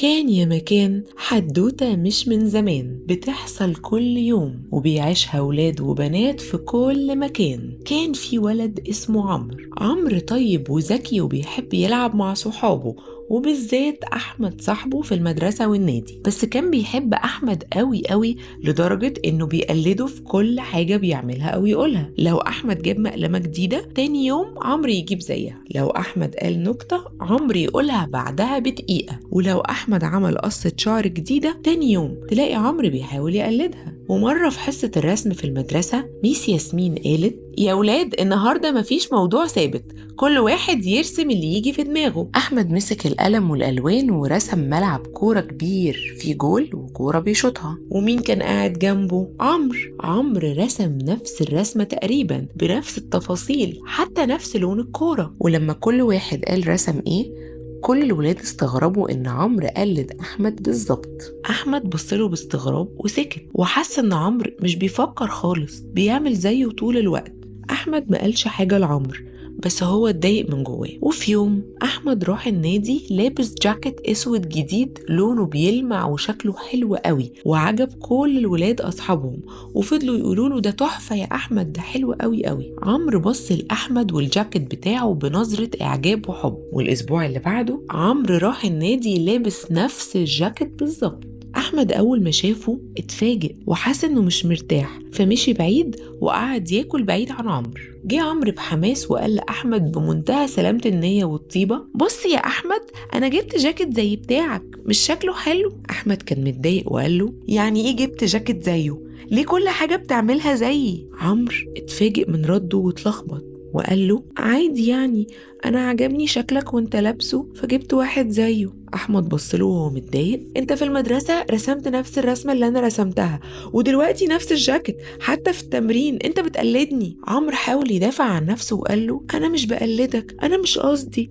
كان يا مكان حدوتة مش من زمان بتحصل كل يوم وبيعيشها ولاد وبنات في كل مكان. كان في ولد اسمه عمرو طيب وذكي وبيحب يلعب مع صحابه، وبالذات أحمد صاحبه في المدرسة والنادي. بس كان بيحب أحمد قوي قوي لدرجة إنه بيقلده في كل حاجة بيعملها أو يقولها. لو أحمد جاب مقلمة جديدة تاني يوم عمرو يجيب زيها، لو أحمد قال نكتة عمرو يقولها بعدها بدقيقة، ولو أحمد عمل قصة شعر جديدة تاني يوم تلاقي عمرو بيحاول يقلدها. ومرة في حصة الرسم في المدرسة ميس ياسمين قالت: يا ولاد النهاردة مفيش موضوع ثابت، كل واحد يرسم اللي يجي في دماغه. أحمد مسك القلم والألوان ورسم ملعب كورة كبير فيه جول وكورة بيشوطها. ومين كان قاعد جنبه؟ عمرو رسم نفس الرسمة تقريبا بنفس التفاصيل، حتى نفس لون الكورة. ولما كل واحد قال رسم ايه كل الولاد استغربوا ان عمرو قلد احمد بالظبط. احمد بصله باستغراب وسكت وحس ان عمرو مش بيفكر خالص، بيعمل زيه طول الوقت. احمد ما قالش حاجه لعمرو، بس هو اتضايق من جواه. وفي يوم احمد راح النادي لابس جاكيت اسود جديد لونه بيلمع وشكله حلو قوي، وعجب كل الولاد اصحابهم وفضلوا يقولوا له: ده تحفه يا احمد، ده حلو قوي قوي. عمرو بص لاحمد والجاكيت بتاعه بنظره اعجاب وحب. والاسبوع اللي بعده عمرو راح النادي لابس نفس الجاكيت بالظبط. أحمد أول ما شافه اتفاجئ وحس إنه مش مرتاح، فمشي بعيد وقعد ياكل بعيد عن عمرو. جه عمرو بحماس وقال لأحمد بمنتهى سلامة النية والطيبة: بص يا أحمد، أنا جبت جاكيت زي بتاعك، مش شكله حلو؟ أحمد كان متضايق وقال له: يعني إيه جبت جاكيت زيه؟ ليه كل حاجة بتعملها زيي؟ عمرو اتفاجئ من رده واتلخبط وقال له: عادي يعني، أنا عجبني شكلك وانت لابسه فجبت واحد زيه. أحمد بصله وهو متضايق: انت في المدرسة رسمت نفس الرسمة اللي أنا رسمتها، ودلوقتي نفس الجاكيت، حتى في التمرين انت بتقلدني. عمرو حاول يدافع عن نفسه وقال له: أنا مش بقلدك، أنا مش قصدي،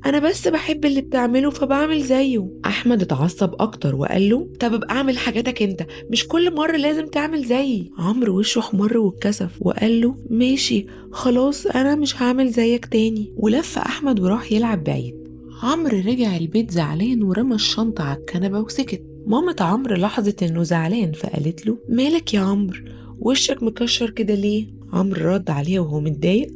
أنا بس بحب اللي بتعمله فبعمل زيه. أحمد اتعصب أكتر وقال له: طب ابقى اعمل حاجاتك انت، مش كل مرة لازم تعمل زيي. عمرو وشه احمر واتكسف وقال له: ماشي خلاص، أنا مش هعمل زيك تاني. ولف أحمد وراح يلعب بعيد. عمرو رجع البيت زعلان ورمى الشنطة على الكنبة وسكت. مامة عمرو لاحظت إنه زعلان فقالت له: مالك يا عمرو، وشك مكشر كده ليه؟ عمرو رد عليها وهو متضايق: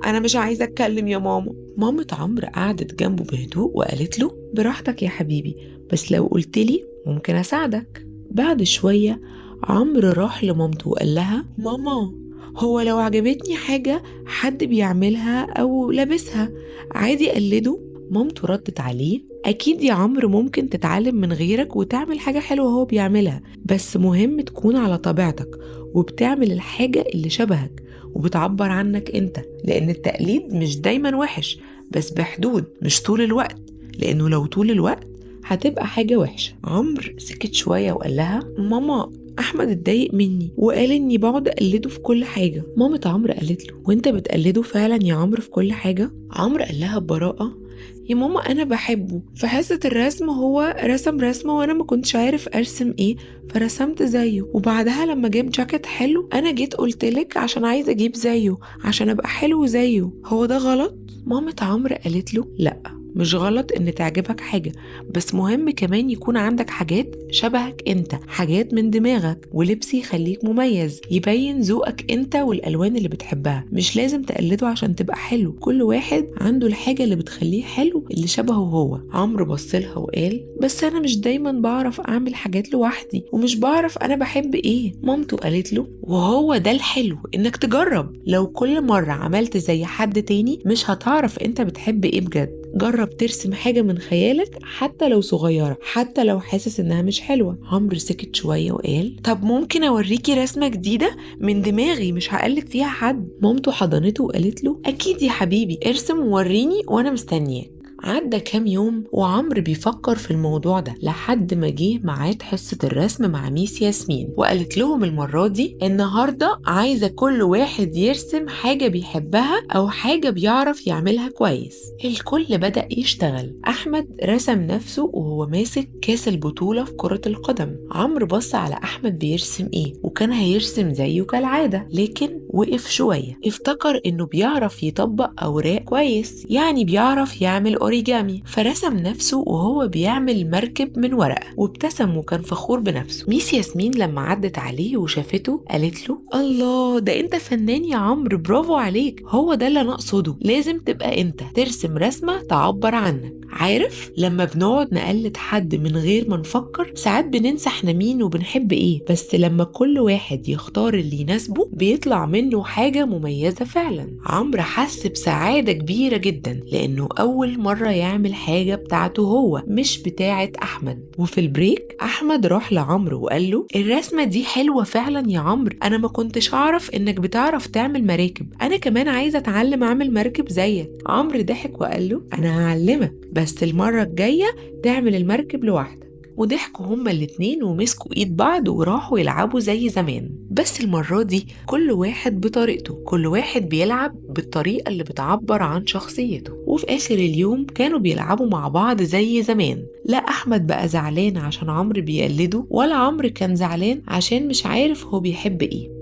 أنا مش عايزة أتكلم يا ماما. مامة عمرو قعدت جنبه بهدوء وقالت له: براحتك يا حبيبي، بس لو قلتلي ممكن أساعدك. بعد شوية عمرو راح لمامته وقال لها: ماما، هو لو عجبتني حاجة حد بيعملها أو لابسها عادي أقلده؟ مامته ردت عليه: أكيد يا عمرو، ممكن تتعلم من غيرك وتعمل حاجة حلوة هو بيعملها، بس مهم تكون على طبيعتك وبتعمل الحاجة اللي شبهك وبتعبر عنك انت، لأن التقليد مش دايما وحش، بس بحدود، مش طول الوقت، لأنه لو طول الوقت هتبقى حاجة وحشة. عمرو سكت شوية وقال لها: ماما، احمد اتضايق مني وقال اني بقعد اقلده في كل حاجه. مامة عمرو قالت له: وانت بتقلده فعلا يا عمرو في كل حاجه؟ عمرو قال لها ببراءه: يا ماما، انا بحبه، في حصه الرسم هو رسم رسمه وانا ما كنتش عارف ارسم ايه فرسمت زيه، وبعدها لما جاب جاكيت حلو انا جيت قلتلك عشان عايزه اجيب زيه عشان ابقى حلو زيه، هو ده غلط؟ مامة عمرو قالت له: لا، مش غلط ان تعجبك حاجة، بس مهم كمان يكون عندك حاجات شبهك انت، حاجات من دماغك، ولبس يخليك مميز يبين ذوقك انت والالوان اللي بتحبها. مش لازم تقلده عشان تبقى حلو، كل واحد عنده الحاجة اللي بتخليه حلو اللي شبهه هو. عمرو بصلها وقال: بس انا مش دايما بعرف اعمل حاجات لوحدي ومش بعرف انا بحب ايه. مامته قالت له: وهو ده الحلو، انك تجرب، لو كل مرة عملت زي حد تاني مش هتعرف انت بتحب ايه بجد. جرب ترسم حاجة من خيالك حتى لو صغيرة، حتى لو حاسس انها مش حلوة. عمرو سكت شوية وقال: طب ممكن اوريكي رسمة جديدة من دماغي مش هقلد فيها حد؟ مامته حضنته وقالت له: اكيد يا حبيبي، ارسم ووريني وانا مستنياك. عدى كام يوم وعمرو بيفكر في الموضوع ده لحد ما جه ميعاد حصة الرسم مع ميس ياسمين، وقالت لهم المرة دي: النهاردة عايزة كل واحد يرسم حاجة بيحبها أو حاجة بيعرف يعملها كويس. الكل بدأ يشتغل. أحمد رسم نفسه وهو ماسك كاس البطولة في كرة القدم. عمرو بص على أحمد بيرسم إيه وكان هيرسم زيه كالعادة، لكن وقف شوية، افتكر إنه بيعرف يطبق أوراق كويس، يعني بيعرف يعمل أوريجامي، فرسم نفسه وهو بيعمل مركب من ورقة وابتسم وكان فخور بنفسه. ميس ياسمين لما عدت عليه وشافته قالت له: الله، ده انت فنان يا عمرو، برافو عليك، هو ده اللي انا اقصده، لازم تبقى انت ترسم رسمة تعبر عنك. عارف لما بنقعد نقلد حد من غير ما نفكر ساعات بننسى احنا مين وبنحب ايه، بس لما كل واحد يختار اللي يناسبه بيطلع منه حاجة مميزة فعلا. عمرو حس بسعادة كبيرة جدا لانه اول مرة يعمل حاجة بتاعته هو مش بتاعة احمد. وفي البريك احمد راح لعمرو وقال له: الرسمة دي حلوة فعلا يا عمرو، انا ما كنتش اعرف انك بتعرف تعمل مراكب، انا كمان عايزة اتعلم اعمل مركب زيك. عمرو ضحك وقال له: انا هعلمك، بس المرة الجاية تعمل المركب لوحدك. وضحكوا هما الاتنين ومسكوا ايد بعض وراحوا يلعبوا زي زمان، بس المرة دي كل واحد بطريقته، كل واحد بيلعب بالطريقة اللي بتعبر عن شخصيته. وفي آخر اليوم كانوا بيلعبوا مع بعض زي زمان. لا أحمد بقى زعلان عشان عمرو بيقلده، ولا عمرو كان زعلان عشان مش عارف هو بيحب ايه.